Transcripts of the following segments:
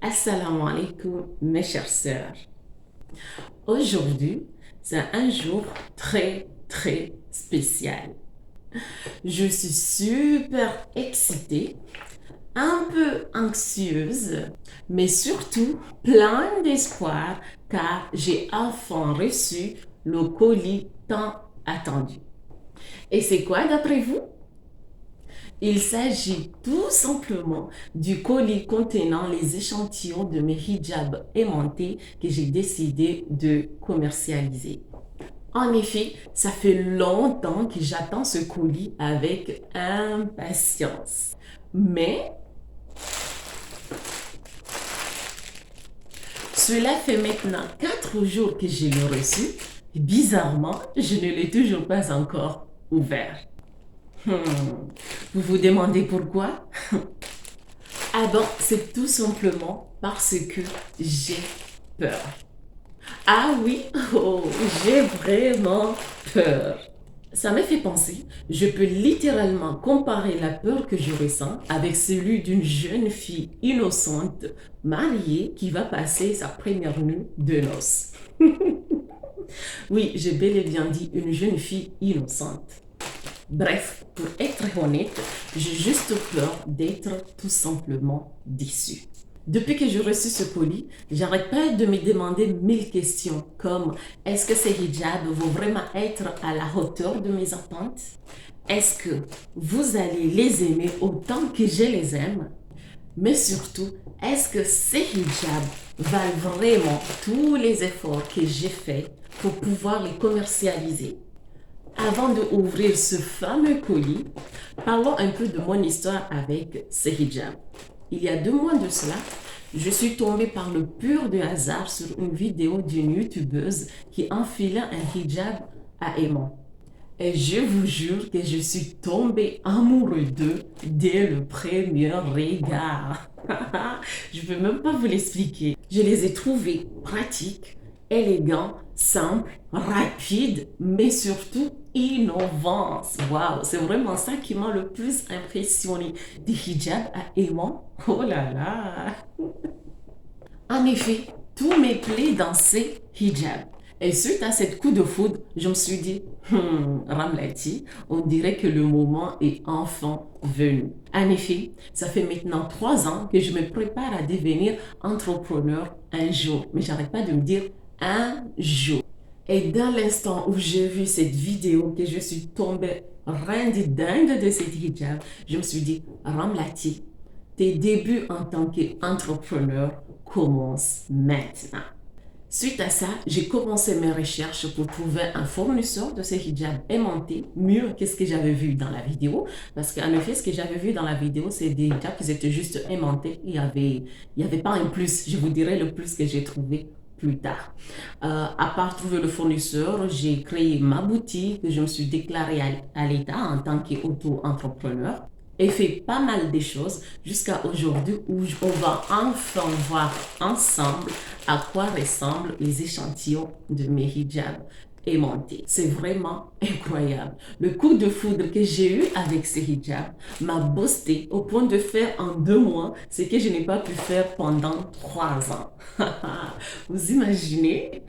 Assalamu alaikum mes chères sœurs. Aujourd'hui, c'est un jour très spécial. Je suis super excitée, un peu anxieuse, mais surtout plein d'espoir car j'ai enfin reçu le colis tant attendu. Et c'est quoi d'après vous? Il s'agit tout simplement du colis contenant les échantillons de mes hijabs aimantés que j'ai décidé de commercialiser. En effet, ça fait longtemps que j'attends ce colis avec impatience. Mais cela fait maintenant 4 jours que je l'ai reçu. Et bizarrement, je ne l'ai toujours pas encore ouvert. Vous vous demandez pourquoi? Ah bon, c'est tout simplement parce que j'ai peur. Ah oui, oh, j'ai vraiment peur. Ça me fait penser, je peux littéralement comparer la peur que je ressens avec celui d'une jeune fille innocente, mariée, qui va passer sa première nuit de noces. Oui, j'ai bel et bien dit une jeune fille innocente. Bref, pour être honnête, j'ai juste peur d'être tout simplement déçue. Depuis que j'ai reçu ce colis, j'arrête pas de me demander 1000 questions comme est-ce que ces hijabs vont vraiment être à la hauteur de mes attentes? Est-ce que vous allez les aimer autant que je les aime? Mais surtout, est-ce que ces hijabs valent vraiment tous les efforts que j'ai faits pour pouvoir les commercialiser? Avant d'ouvrir ce fameux colis, parlons un peu de mon histoire avec ces hijabs. Il y a 2 mois de cela, je suis tombée par le pur de hasard sur une vidéo d'une youtubeuse qui enfilait un hijab à aimant. Et je vous jure que je suis tombée amoureuse d'eux dès le premier regard. Je ne peux même pas vous l'expliquer. Je les ai trouvés pratiques, élégants, simples, rapides, mais surtout innovants. Waouh, c'est vraiment ça qui m'a le plus impressionné. Des hijabs à aimant. Oh là là. En effet, tout me plaît dans ces hijabs. Et suite à cette coup de foudre, je me suis dit, Ramlati, on dirait que le moment est enfin venu. En effet, ça fait maintenant 3 ans que je me prépare à devenir entrepreneur un jour. Mais j'arrête pas de me dire un jour. Et dans l'instant où j'ai vu cette vidéo, que je suis tombée reine dingue de cette hijab, je me suis dit, Ramlati, tes débuts en tant qu'entrepreneur commencent maintenant. Suite à ça, j'ai commencé mes recherches pour trouver un fournisseur de ces hijabs aimantés, mieux que ce que j'avais vu dans la vidéo. Parce qu'en effet, ce que j'avais vu dans la vidéo, c'est des hijabs qui étaient juste aimantés. Il y avait pas un plus. Je vous dirai le plus que j'ai trouvé plus tard. À part trouver le fournisseur, j'ai créé ma boutique, je me suis déclarée à l'État en tant qu'auto-entrepreneur et fait pas mal de choses jusqu'à aujourd'hui où on va enfin voir ensemble à quoi ressemblent les échantillons de mes hijabs aimantés. C'est vraiment incroyable. Le coup de foudre que j'ai eu avec ces hijabs m'a boosté au point de faire en 2 mois ce que je n'ai pas pu faire pendant 3 ans. Vous imaginez?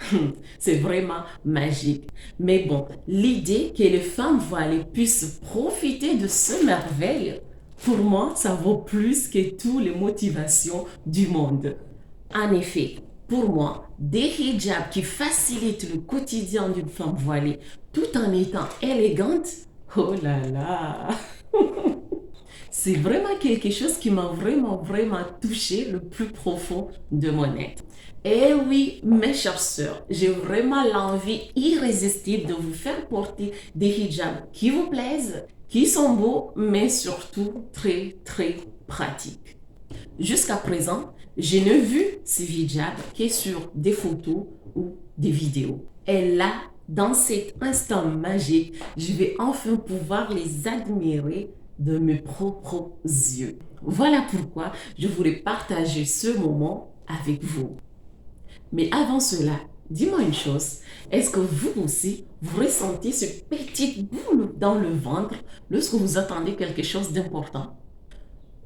C'est vraiment magique. Mais bon, l'idée que les femmes voilées puissent profiter de ce merveille, pour moi, ça vaut plus que toutes les motivations du monde. En effet, pour moi, des hijabs qui facilitent le quotidien d'une femme voilée tout en étant élégante, oh là là! C'est vraiment quelque chose qui m'a vraiment touché le plus profond de mon être. Et oui, mes chères sœurs, j'ai vraiment l'envie irrésistible de vous faire porter des hijabs qui vous plaisent, qui sont beaux, mais surtout très pratiques. Jusqu'à présent, je n'ai vu ces hijabs que sur des photos ou des vidéos. Et là, dans cet instant magique, je vais enfin pouvoir les admirer de mes propres yeux. Voilà pourquoi je voulais partager ce moment avec vous. Mais avant cela, dis-moi une chose, est-ce que vous aussi, vous ressentez cette petite boule dans le ventre lorsque vous attendez quelque chose d'important?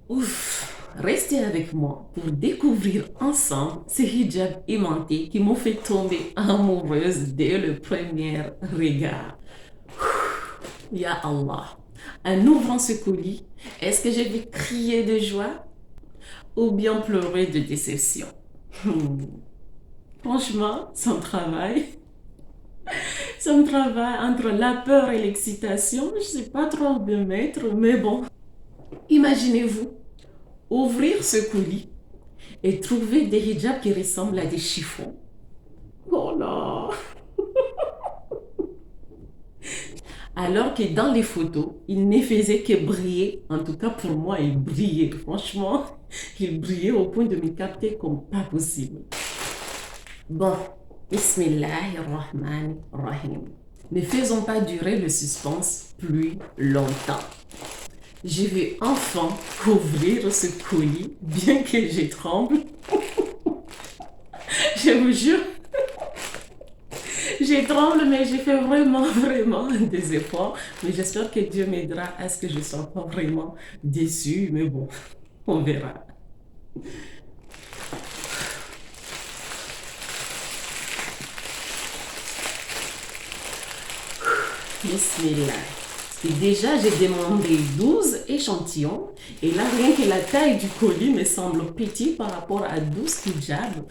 Ouf, Restez avec moi pour découvrir ensemble ces hijabs aimantés qui m'ont fait tomber amoureuse dès le premier regard. Ya Allah. En ouvrant ce colis, est-ce que je vais crier de joie ou bien pleurer de déception? Franchement, son travail entre la peur et l'excitation, je ne sais pas trop où me mettre, mais bon. Imaginez-vous ouvrir ce colis et trouver des hijabs qui ressemblent à des chiffons. Oh là! Alors que dans les photos, il ne faisait que briller. En tout cas, pour moi, il brillait. Franchement, il brillait au point de me capter comme pas possible. Bon, Bismillahirrahmanirrahim. Ne faisons pas durer le suspense plus longtemps. Je vais enfin ouvrir ce colis, bien que je tremble. Je vous jure, je tremble, mais j'ai fait vraiment des efforts. Mais j'espère que Dieu m'aidera à ce que je ne sois pas vraiment déçue. Mais bon, on verra. Bismillah. Et déjà, j'ai demandé 12 échantillons. Et là, rien que la taille du colis me semble petit par rapport à 12 hijabs.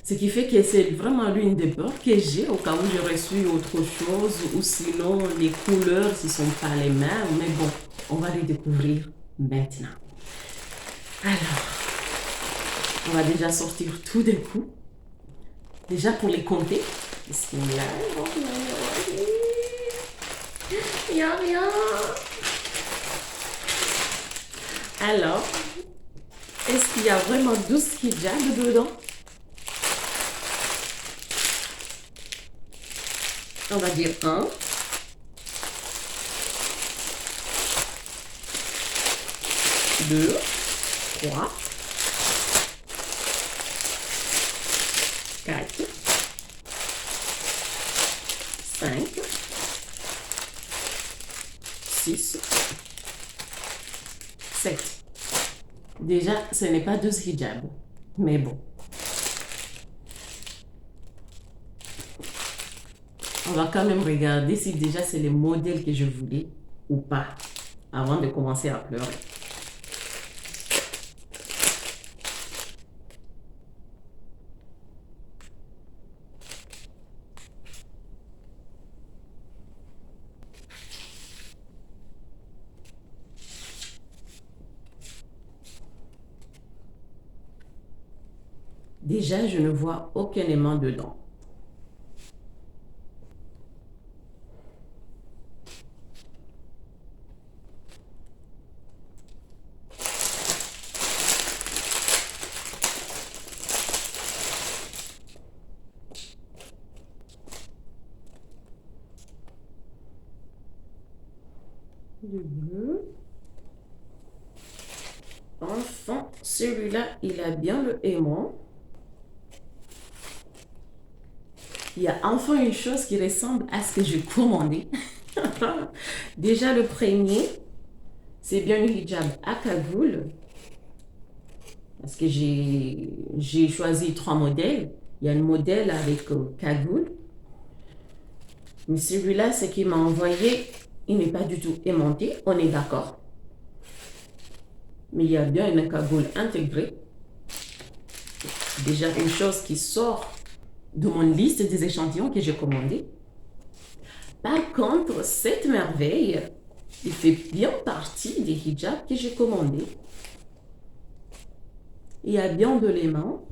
Ce qui fait que c'est vraiment l'une des peurs que j'ai au cas où j'ai reçu autre chose ou sinon les couleurs ne sont pas les mêmes. Mais bon, on va les découvrir maintenant. Alors, on va déjà sortir tout d'un coup. Déjà pour les compter. Bismillahirrahmanirrahim. Il n'y a rien. Alors, est-ce qu'il y a vraiment 12 hijabs dedans? On va dire 1. 2, 3, 4, 5, 6, 7. Déjà, ce n'est pas 12 hijabs, mais bon. On va quand même regarder si déjà c'est le modèle que je voulais ou pas, avant de commencer à pleurer. Déjà, je ne vois aucun aimant dedans. Le bleu. Enfin, celui-là, il a bien le aimant. Il y a enfin une chose qui ressemble à ce que j'ai commandé. Déjà, le premier, c'est bien une hijab à cagoule. Parce que j'ai choisi 3 modèles. Il y a un modèle avec cagoule. Mais celui-là, ce qu'il m'a envoyé, il n'est pas du tout aimanté, on est d'accord. Mais il y a bien une cagoule intégrée. Déjà une chose qui sort de mon liste des échantillons que j'ai commandés. Par contre, cette merveille, il fait bien partie des hijabs que j'ai commandés. Il y a bien de l'aimant.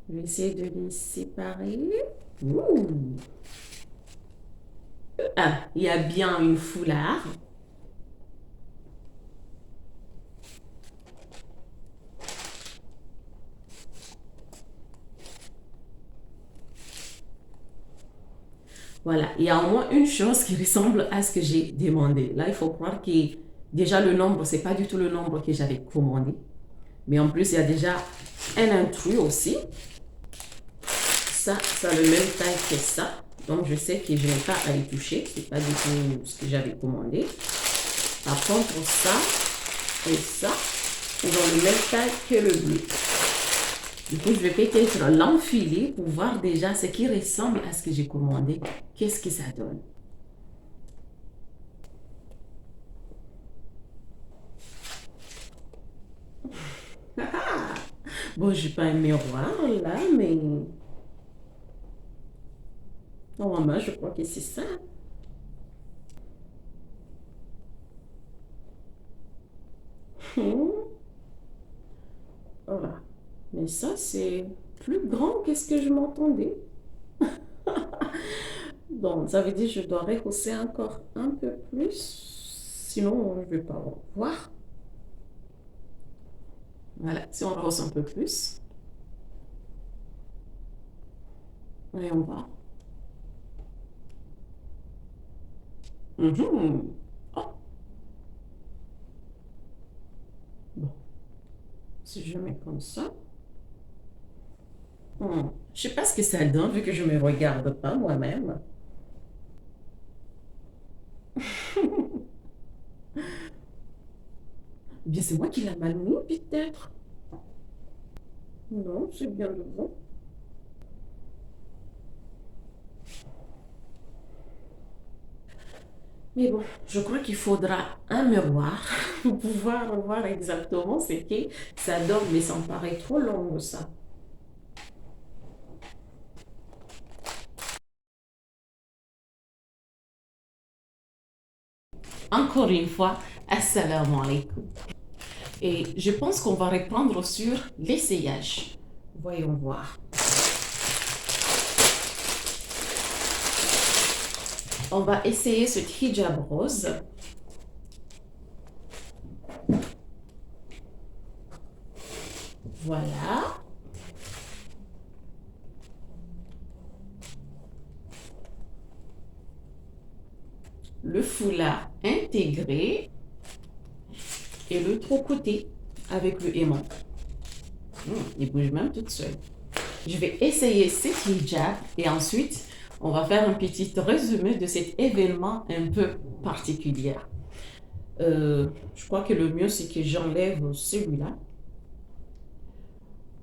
Je vais essayer de les séparer. Ouh. Ah, il y a bien une foulard. Voilà, il y a au moins une chose qui ressemble à ce que j'ai demandé. Là, il faut croire que déjà le nombre, c'est pas du tout le nombre que j'avais commandé. Mais en plus, il y a déjà un intrus aussi. Ça a le même taille que ça. Donc, je sais que je n'ai pas à y toucher. C'est pas du tout ce que j'avais commandé. Par contre, ça et ça, dans le même taille que le bleu. Du coup, je vais peut-être l'enfiler pour voir déjà ce qui ressemble à ce que j'ai commandé. Qu'est-ce que ça donne? Bon, j'ai pas un miroir là, mais normalement, je crois que c'est ça. Hmm, voilà. Mais ça, c'est plus grand que ce que je m'entendais. Donc, ça veut dire que je dois rehausser encore un peu plus. Sinon, je ne vais pas voir. Voilà, si on rehausse un peu plus. Et on va. Mhm. Oh, bon, si je mets comme ça. Je sais pas ce que ça donne vu que je me regarde pas moi-même. Bien, c'est moi qui l'a mal mis, peut-être. Non, c'est bien de bon. Mais bon, je crois qu'il faudra un miroir pour pouvoir voir exactement ce que ça donne, mais ça me paraît trop long, ça. Encore une fois, assalamu alaikum. Et je pense qu'on va reprendre sur l'essayage. Voyons voir. On va essayer ce hijab rose. Voilà. Le foulard intégré et le trois-côtés avec le aimant. Il bouge même toute seule. Je vais essayer cet hijab et ensuite, on va faire un petit résumé de cet événement un peu particulier. Je crois que le mieux, c'est que j'enlève celui-là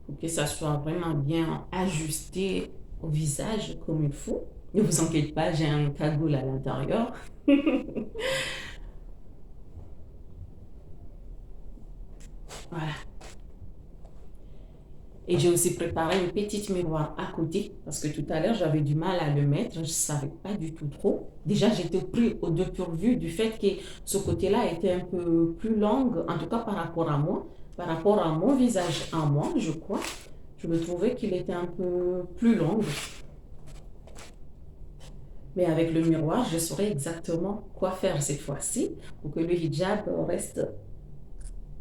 pour que ça soit vraiment bien ajusté au visage comme il faut. Ne vous inquiétez pas, j'ai un cagoule à l'intérieur. Voilà. Et j'ai aussi préparé une petite miroir à côté parce que tout à l'heure, j'avais du mal à le mettre. Je ne savais pas du tout trop. Déjà, j'étais pris au dépourvu du fait que ce côté-là était un peu plus long, en tout cas par rapport à moi, par rapport à mon visage à moi, je crois. Je me trouvais qu'il était un peu plus long. Mais avec le miroir, je saurais exactement quoi faire cette fois-ci pour que le hijab reste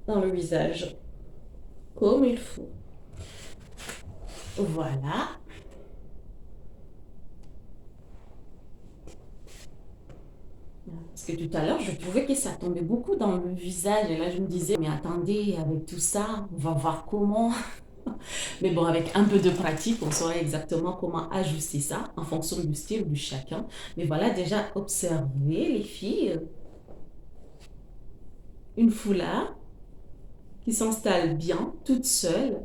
dans le visage comme il faut. Voilà. Parce que tout à l'heure, je trouvais que ça tombait beaucoup dans le visage. Et là, je me disais, mais attendez, avec tout ça, on va voir comment. Mais bon, avec un peu de pratique, on saurait exactement comment ajuster ça en fonction du style de chacun. Mais voilà, déjà, observez les filles. Une foulard qui s'installe bien, toute seule,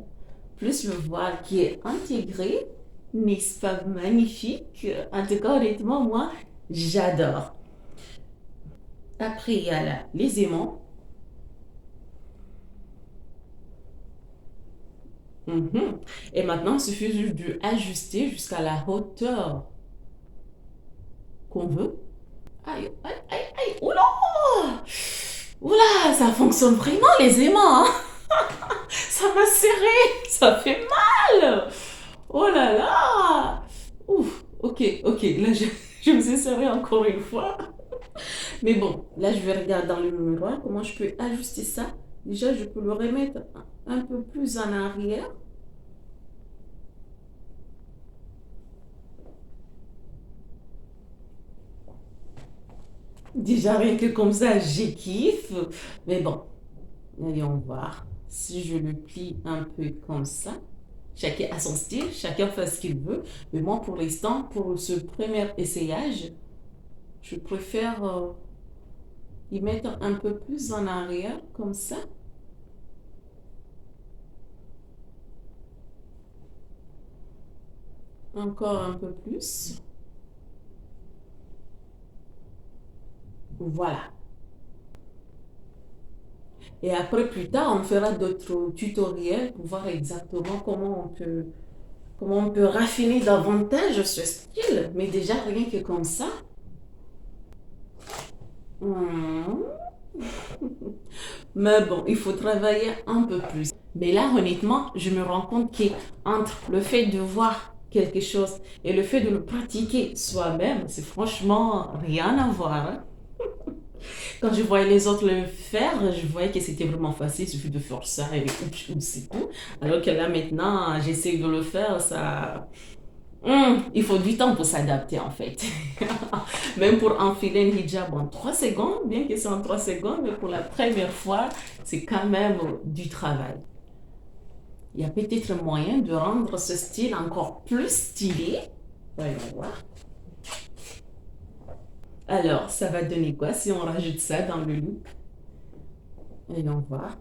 plus le voile qui est intégré. N'est-ce pas magnifique? En tout cas, honnêtement, moi, j'adore. Après, il y a là, les aimants. Mhm. Et maintenant, il suffit juste de ajuster jusqu'à la hauteur qu'on veut. Aïe, aïe, aïe, aïe. Oula! Oula, ça fonctionne vraiment, les aimants, hein. Ça m'a serré. Ça fait mal. Oh là là. Ouf, ok, ok. Là, je me suis serré encore une fois. Mais bon, là, je vais regarder dans le miroir comment je peux ajuster ça. Déjà, je peux le remettre un peu plus en arrière. Déjà, rien que comme ça, j'ai kiffe. Mais bon, allons voir. Si je le plie un peu comme ça, chacun a son style, chacun fait ce qu'il veut. Mais moi, pour l'instant, pour ce premier essayage, je préfère y mettre un peu plus en arrière, comme ça. Encore un peu plus. Voilà. Et après, plus tard, on fera d'autres tutoriels pour voir exactement comment on peut raffiner davantage ce style. Mais déjà, rien que comme ça. Hmm. Mais bon, il faut travailler un peu plus. Mais là, honnêtement, je me rends compte qu'entre le fait de voir quelque chose et le fait de le pratiquer soi-même, c'est franchement rien à voir, hein. Quand je voyais les autres le faire, je voyais que c'était vraiment facile, il suffit de faire ça et oups, oups, c'est tout. Alors que là, maintenant, j'essaie de le faire, ça. Il faut du temps pour s'adapter en fait. Même pour enfiler un hijab en 3 secondes, bien que c'est en 3 secondes, mais pour la première fois, c'est quand même du travail. Il y a peut-être moyen de rendre ce style encore plus stylé. Voyons voir. Alors, ça va donner quoi si on rajoute ça dans le look? Voyons voir.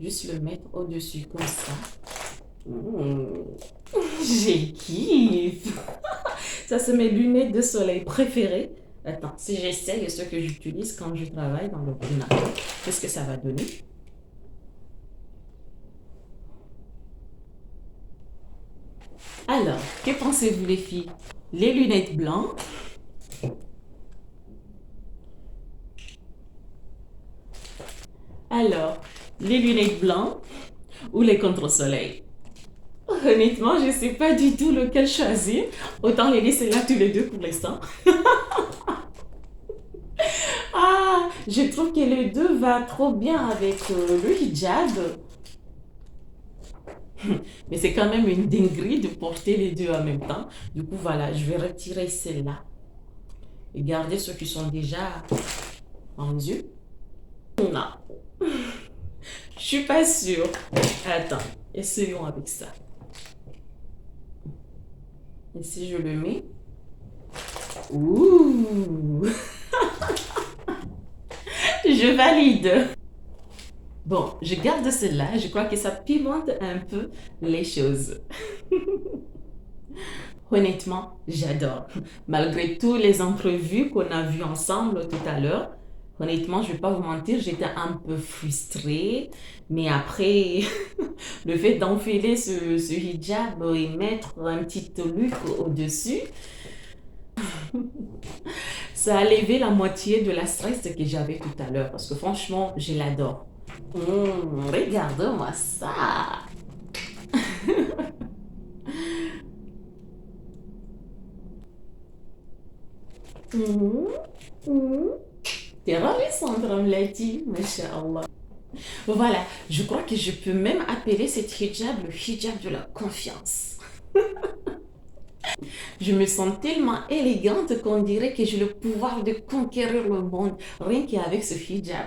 Juste le mettre au-dessus comme ça. J'ai kiffe. Ça, c'est mes lunettes de soleil préférées. Attends, si j'essaye ce que j'utilise quand je travaille dans l'ordinateur, qu'est-ce que ça va donner? Alors, que pensez-vous les filles? Les lunettes blanches? Alors, les lunettes blanches ou les contre-soleil? Honnêtement, je ne sais pas du tout lequel choisir. Autant les laisser là tous les deux pour l'instant. Ah, je trouve que les deux va trop bien avec le hijab. Mais c'est quand même une dinguerie de porter les deux en même temps. Du coup, voilà, je vais retirer celle-là et garder ceux qui sont déjà en yeux. Non, je suis pas sûre. Attends, essayons avec ça. Et si je le mets? Ouh! Je valide. Bon, je garde celle-là. Je crois que ça pimente un peu les choses. Honnêtement, j'adore. Malgré tous les imprévus qu'on a vus ensemble tout à l'heure, honnêtement, je ne vais pas vous mentir, j'étais un peu frustrée. Mais après, le fait d'enfiler ce hijab et mettre un petit look au-dessus, ça a levé la moitié de la stress que j'avais tout à l'heure. Parce que franchement, je l'adore. Regarde-moi ça. Hum, hum. T'es ravissante, Ramlati, Masha'Allah. Voilà, je crois que je peux même appeler cet hijab le hijab de la confiance. Je me sens tellement élégante qu'on dirait que j'ai le pouvoir de conquérir le monde rien qu'avec ce hijab.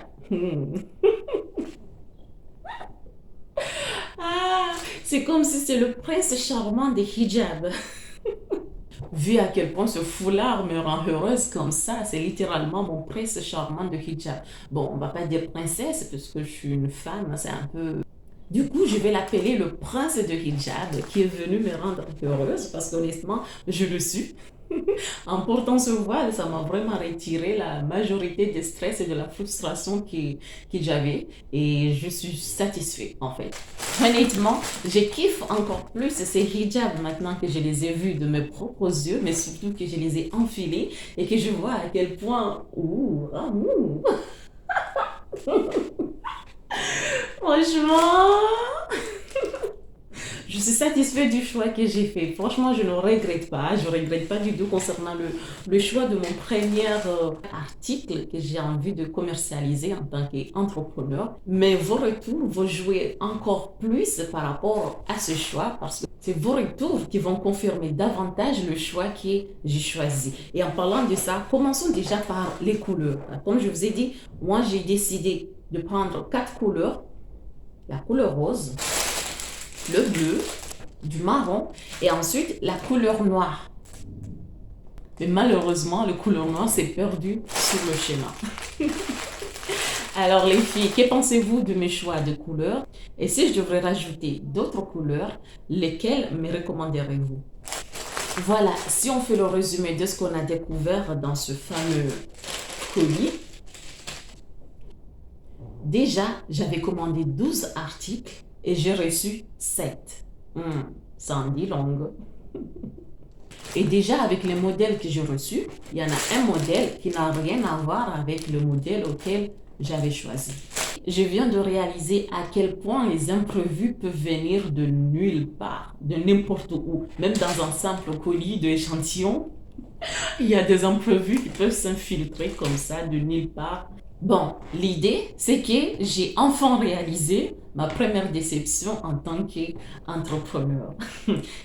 Ah, c'est comme si c'est le prince charmant des hijabs. Vu à quel point ce foulard me rend heureuse comme ça, c'est littéralement mon prince charmant de hijab. Bon, on va pas dire princesse parce que je suis une femme, c'est un peu. Du coup, je vais l'appeler le prince de hijab qui est venu me rendre heureuse parce qu'honnêtement, je le suis. En portant ce voile, ça m'a vraiment retiré la majorité des stress et de la frustration que j'avais et je suis satisfaite en fait. Honnêtement, je kiffe encore plus ces hijabs maintenant que je les ai vus de mes propres yeux, mais surtout que je les ai enfilés et que je vois à quel point... Ouh, ah, ouh. Franchement, je suis satisfaite du choix que j'ai fait. Franchement, je ne regrette pas. Je ne regrette pas du tout concernant le choix de mon premier article que j'ai envie de commercialiser en tant qu'entrepreneur. Mais vos retours vont jouer encore plus par rapport à ce choix parce que c'est vos retours qui vont confirmer davantage le choix que j'ai choisi. Et en parlant de ça, commençons déjà par les couleurs. Comme je vous ai dit, moi j'ai décidé de prendre 4 couleurs. La couleur rose, le bleu, du marron et ensuite la couleur noire. Mais malheureusement, le couleur noire s'est perdu sur le schéma. Alors les filles, que pensez-vous de mes choix de couleurs? Et si je devrais rajouter d'autres couleurs, lesquelles me recommanderiez-vous? Voilà, si on fait le résumé de ce qu'on a découvert dans ce fameux colis, déjà, j'avais commandé 12 articles et j'ai reçu 7. Ça en dit long. Et déjà, avec les modèles que j'ai reçus, il y en a un modèle qui n'a rien à voir avec le modèle auquel j'avais choisi. Je viens de réaliser à quel point les imprévus peuvent venir de nulle part, de n'importe où. Même dans un simple colis d'échantillons, il y a des imprévus qui peuvent s'infiltrer comme ça de nulle part. Bon, l'idée, c'est que j'ai enfin réalisé ma première déception en tant qu'entrepreneur.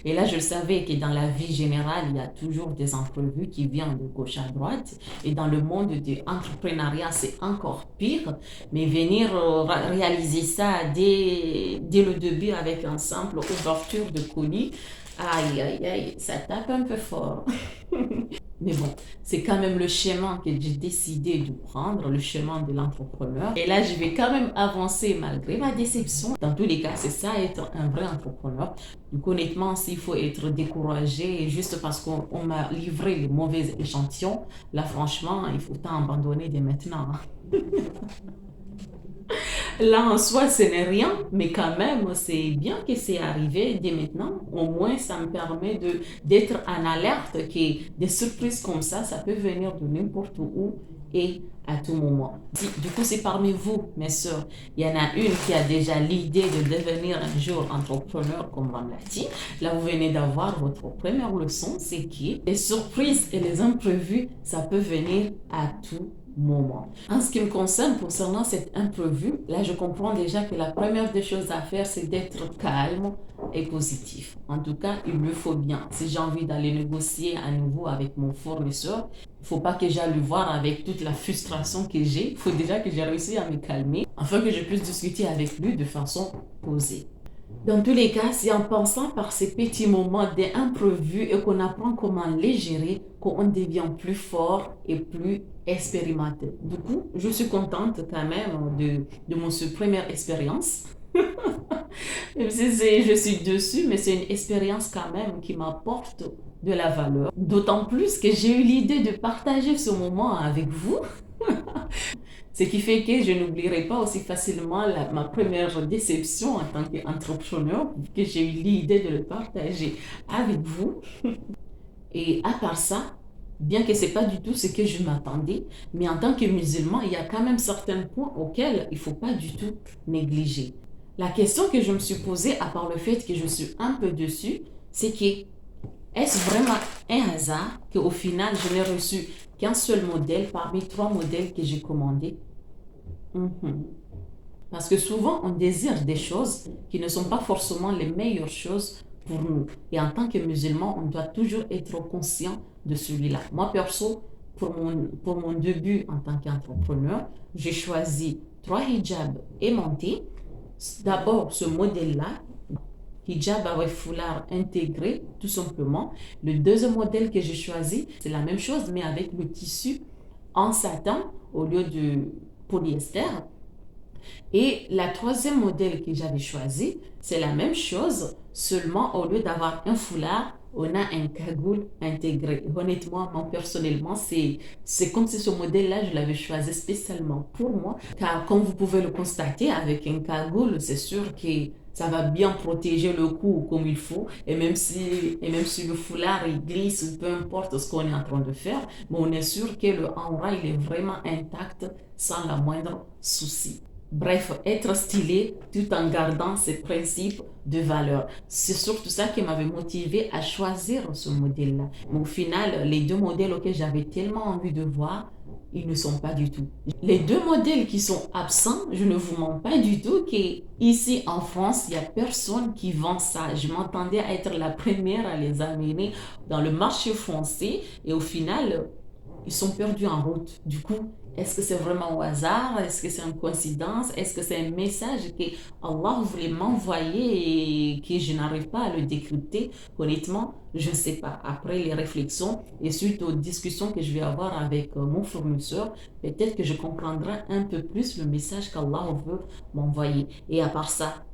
Et là, je savais que dans la vie générale, il y a toujours des imprévus qui viennent de gauche à droite. Et dans le monde de l'entrepreneuriat, c'est encore pire. Mais venir réaliser ça dès le début avec un simple ouverture de colis, aïe, aïe, aïe, ça tape un peu fort. Mais bon, c'est quand même le chemin que j'ai décidé de prendre, le chemin de l'entrepreneur. Et là, je vais quand même avancer malgré ma déception. Dans tous les cas, c'est ça être un vrai entrepreneur. Donc honnêtement, s'il faut être découragé juste parce qu'on m'a livré les mauvais échantillons, là franchement, il faut tant abandonner dès maintenant. Là, en soi, ce n'est rien, mais quand même, c'est bien que c'est arrivé dès maintenant. Au moins, ça me permet d'être en alerte que des surprises comme ça peut venir de n'importe où et à tout moment. Du coup, c'est parmi vous, mes sœurs, il y en a une qui a déjà l'idée de devenir un jour entrepreneur comme Ramlati. Là, vous venez d'avoir votre première leçon, c'est que les surprises et les imprévus, ça peut venir à tout moment. En ce qui me concerne, concernant cet imprévu, là, je comprends déjà que la première des choses à faire, c'est d'être calme et positif. En tout cas, il me faut bien. Si j'ai envie d'aller négocier à nouveau avec mon fournisseur, il ne faut pas que j'aille le voir avec toute la frustration que j'ai. Il faut déjà que j'ai réussi à me calmer afin que je puisse discuter avec lui de façon posée. Dans tous les cas, c'est en pensant par ces petits moments d'imprévu et qu'on apprend comment les gérer qu'on devient plus fort et plus expérimenté. Du coup, je suis contente quand même de mon première expérience. Même si je suis dessus, mais c'est une expérience quand même qui m'apporte de la valeur. D'autant plus que j'ai eu l'idée de partager ce moment avec vous. Ce qui fait que je n'oublierai pas aussi facilement ma première déception en tant qu'entrepreneur, que j'ai eu l'idée de le partager avec vous. Et à part ça, bien que ce n'est pas du tout ce que je m'attendais, mais en tant que musulman, il y a quand même certains points auxquels il ne faut pas du tout négliger. La question que je me suis posée, à part le fait que je suis un peu dessus, c'est que est-ce vraiment un hasard qu'au final, je n'ai reçu qu'un seul modèle parmi 3 modèles que j'ai commandés? Parce que souvent, on désire des choses qui ne sont pas forcément les meilleures choses pour nous. Et en tant que musulman, on doit toujours être conscient de celui-là. Moi, perso, pour mon début en tant qu'entrepreneur, j'ai choisi 3 hijabs aimantés. D'abord, ce modèle-là, hijab avec foulard intégré, tout simplement. Le deuxième modèle que j'ai choisi, c'est la même chose, mais avec le tissu en satin au lieu de polyester. Et la troisième modèle que j'avais choisi, c'est la même chose, seulement au lieu d'avoir un foulard, on a un cagoule intégré. Honnêtement, moi, personnellement, c'est comme si ce modèle-là, je l'avais choisi spécialement pour moi. Car comme vous pouvez le constater, avec un cagoule, c'est sûr que ça va bien protéger le cou comme il faut. Et même si le foulard, il glisse ou peu importe ce qu'on est en train de faire, mais on est sûr que le aura, il est vraiment intact sans la moindre souci. Bref, être stylé tout en gardant ses principes de valeur. C'est surtout ça qui m'avait motivé à choisir ce modèle-là. Mais au final, les 2 modèles auxquels j'avais tellement envie de voir, ils ne sont pas du tout. Les 2 modèles qui sont absents, je ne vous mens pas du tout qu'ici en France, il n'y a personne qui vend ça. Je m'attendais à être la première à les amener dans le marché français et au final, ils sont perdus en route. Du coup, Est-ce que c'est vraiment au hasard? Est-ce que c'est une coïncidence? Est-ce que c'est un message que Allah voulait m'envoyer et que je n'arrive pas à le décrypter? Honnêtement, je ne sais pas. Après les réflexions et suite aux discussions que je vais avoir avec mon fournisseur, peut-être que je comprendrai un peu plus le message qu'Allah veut m'envoyer. Et à part ça,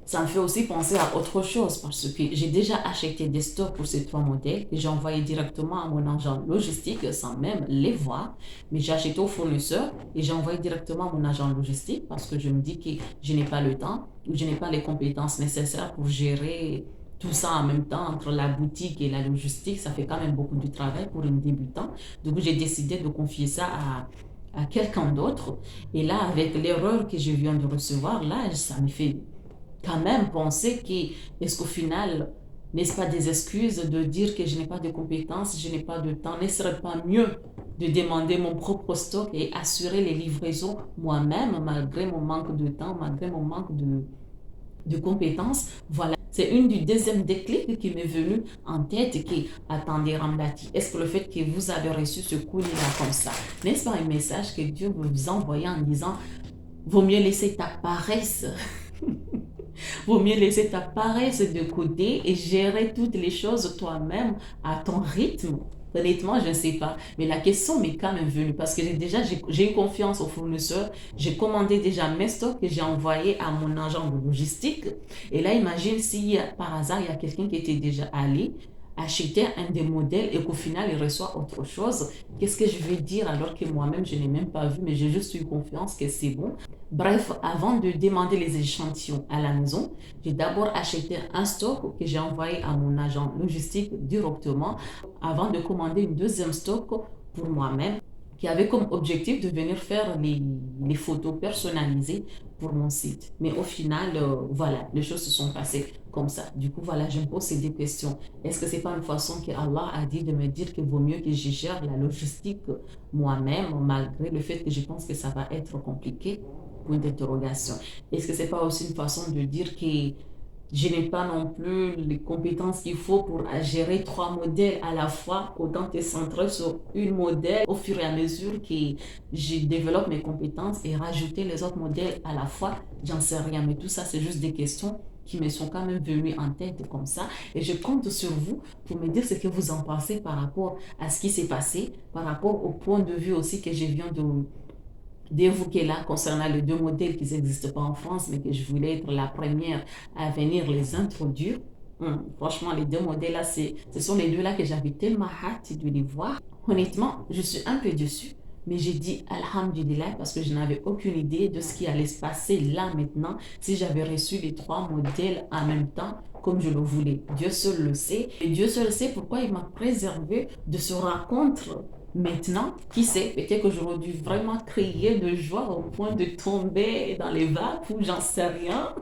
ça me fait aussi penser à autre chose parce que j'ai déjà acheté des stocks pour ces trois modèles que j'ai envoyé directement à mon agent logistique sans même les voir. Mais j'ai acheté au fournisseur et j'ai envoyé directement à mon agent logistique parce que je me dis que je n'ai pas le temps ou je n'ai pas les compétences nécessaires pour gérer tout ça en même temps entre la boutique et la logistique. Ça fait quand même beaucoup de travail pour une débutante. Donc j'ai décidé de confier ça à quelqu'un d'autre. Et là, avec l'erreur que je viens de recevoir, là, ça me fait quand même penser que, est-ce qu'au final, n'est-ce pas des excuses de dire que je n'ai pas de compétences, je n'ai pas de temps, ne serait pas mieux de demander mon propre stock et assurer les livraisons moi-même, malgré mon manque de temps, malgré mon manque de compétences? Voilà. C'est une du deuxième déclic qui m'est venu en tête qui, attendez Ramlati, est-ce que le fait que vous avez reçu ce colis-là comme ça, n'est-ce pas un message que Dieu veut vous envoyer en disant, vaut mieux laisser ta paresse Vaut mieux laisser ta paresse de côté et gérer toutes les choses toi-même à ton rythme. Honnêtement, je ne sais pas. Mais la question m'est quand même venue parce que j'ai eu confiance au fournisseur. J'ai commandé déjà mes stocks que j'ai envoyés à mon agent de logistique. Et là, imagine si par hasard, il y a quelqu'un qui était déjà allé acheter un des modèles et qu'au final, il reçoit autre chose. Qu'est-ce que je vais dire alors que moi-même, je n'ai même pas vu, mais j'ai juste eu confiance que c'est bon. Bref, avant de demander les échantillons à la maison, j'ai d'abord acheté un stock que j'ai envoyé à mon agent logistique directement avant de commander une deuxième stock pour moi-même qui avait comme objectif de venir faire les photos personnalisées pour mon site. Mais au final, voilà, les choses se sont passées comme ça. Du coup, voilà, je me pose ces deux questions. Est-ce que c'est pas une façon que Allah a dit de me dire qu'il vaut mieux que je gère la logistique moi-même, malgré le fait que je pense que ça va être compliqué? Point d'interrogation. Est-ce que c'est pas aussi une façon de dire que je n'ai pas non plus les compétences qu'il faut pour gérer trois modèles à la fois, autant te centrer sur une modèle au fur et à mesure que je développe mes compétences et rajouter les autres modèles à la fois, j'en sais rien. Mais tout ça, c'est juste des questions qui me sont quand même venues en tête comme ça. Et je compte sur vous pour me dire ce que vous en pensez par rapport à ce qui s'est passé, par rapport au point de vue aussi que je viens d'évoquer là concernant les deux modèles qui n'existent pas en France, mais que je voulais être la première à venir les introduire. Franchement, les deux modèles là, ce sont les deux là que j'avais tellement hâte de les voir. Honnêtement, je suis un peu déçue, mais j'ai dit Alhamdulillah parce que je n'avais aucune idée de ce qui allait se passer là maintenant si j'avais reçu les trois modèles en même temps comme je le voulais. Dieu seul le sait. Et Dieu seul sait pourquoi il m'a préservé de ce rencontre. Maintenant, qui sait, peut-être que j'aurais dû vraiment crier de joie au point de tomber dans les vapes ou j'en sais rien.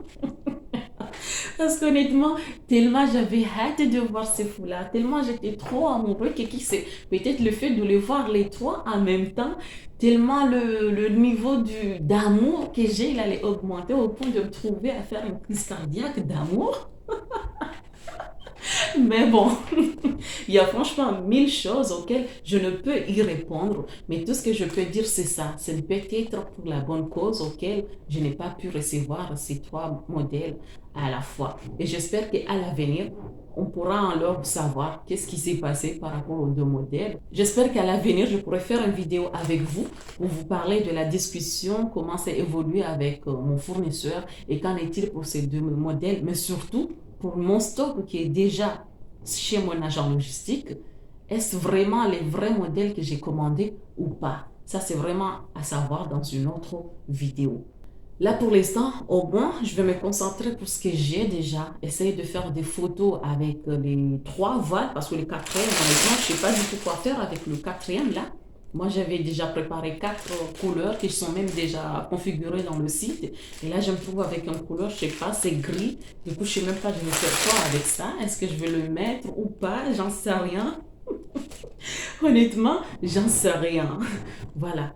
Parce qu'honnêtement, tellement j'avais hâte de voir ces fous-là, tellement j'étais trop amoureux que qui sait, peut-être le fait de les voir les trois en même temps, tellement le niveau d'amour que j'ai, il allait augmenter au point de me trouver à faire une crise cardiaque d'amour. Mais bon, il y a franchement mille choses auxquelles je ne peux y répondre, mais tout ce que je peux dire, c'est ça. C'est peut-être pour la bonne cause auquel je n'ai pas pu recevoir ces trois modèles à la fois. Et j'espère qu'à l'avenir, on pourra alors savoir qu'est-ce qui s'est passé par rapport aux deux modèles. J'espère qu'à l'avenir, je pourrai faire une vidéo avec vous pour vous parler de la discussion, comment ça évolue avec mon fournisseur et qu'en est-il pour ces deux modèles, mais surtout pour mon stock qui est déjà chez mon agent logistique, est-ce vraiment les vrais modèles que j'ai commandés ou pas? Ça, c'est vraiment à savoir dans une autre vidéo. Là, pour l'instant, au moins, je vais me concentrer pour ce que j'ai déjà. Essayer de faire des photos avec les trois voiles, parce que le quatrième, honnêtement, je ne sais pas du tout quoi faire avec le quatrième là. Moi, j'avais déjà préparé quatre couleurs qui sont même déjà configurées dans le site. Et là, je me trouve avec une couleur, je ne sais pas, c'est gris. Du coup, je ne sais même pas, je vais faire quoi avec ça. Est-ce que je vais le mettre ou pas? J'en sais rien. Honnêtement, j'en sais rien. Voilà.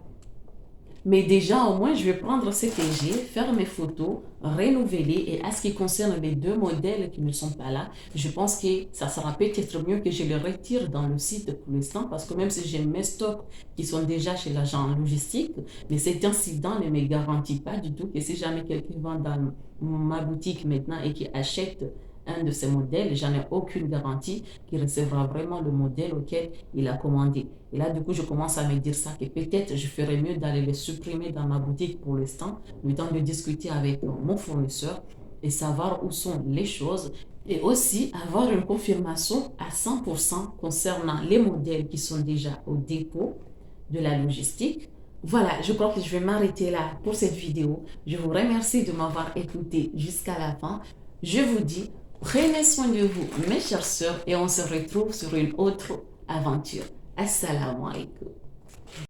Mais déjà, au moins, je vais prendre ce que j'ai, faire mes photos, renouveler. Et à ce qui concerne les deux modèles qui ne sont pas là, je pense que ça sera peut-être mieux que je les retire dans le site pour l'instant, parce que même si j'ai mes stocks qui sont déjà chez l'agent logistique, mais cet incident ne me garantit pas du tout que si jamais quelqu'un va dans ma boutique maintenant et qui achète un de ces modèles, j'en ai aucune garantie qu'il recevra vraiment le modèle auquel il a commandé. Et là, du coup, je commence à me dire ça, que peut-être je ferais mieux d'aller les supprimer dans ma boutique pour l'instant, le temps de discuter avec mon fournisseur et savoir où sont les choses et aussi avoir une confirmation à 100% concernant les modèles qui sont déjà au dépôt de la logistique. Voilà, je crois que je vais m'arrêter là pour cette vidéo. Je vous remercie de m'avoir écouté jusqu'à la fin. Je vous dis, prenez soin de vous, mes chers sœurs, et on se retrouve sur une autre aventure. Assalamu alaikum.